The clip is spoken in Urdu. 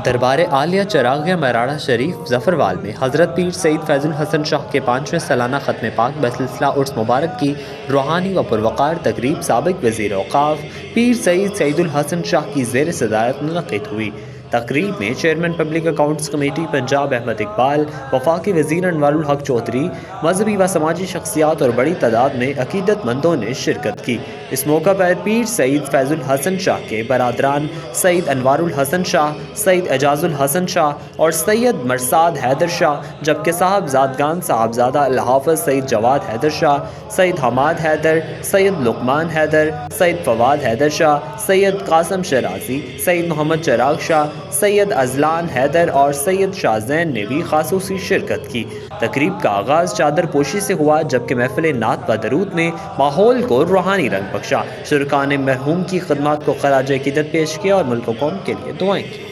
دربار عالیہ چراغیہ میراڑہ شریف ظفروال میں حضرت پیر سید فیض الحسن شاہ کے 5ویں سالانہ ختم پاک بسلسلہ عرس مبارک کی روحانی و پروقار تقریب سابق وزیر اوقاف پیر سید الحسن شاہ کی زیر صدارت منعقد ہوئی۔ تقریب میں chairman public accounts committee Punjab Ahmad Iqbal, وفاقی وزیر انوار الحق چودھری، مذہبی و سماجی شخصیات اور بڑی تعداد میں عقیدت مندوں نے شرکت کی۔ اس موقع پر پیر سید فیض الحسن شاہ کے برادران سید انوار الحسن شاہ، سید اعجاز الحسن شاہ اور سید مرصاد حیدر شاہ، جبکہ صاحبزادگان صاحبزادہ الحافظ سید جواد حیدر شاہ، سید حماد حیدر، سید لقمان حیدر، سید فواد حیدر شاہ، سید قاسم شیرازی، سید محمد چراغ شاہ، سید ازلان حیدر اور سید شاہ زین نے بھی خصوصی شرکت کی۔ تقریب کا آغاز چادر پوشی سے ہوا، جبکہ محفل نعت و درود نے ماحول کو روحانی رنگ بخشا۔ شرکاء نے مرحوم کی خدمات کو خراج عقیدت پیش کیا اور ملک و قوم کے لیے دعائیں کی۔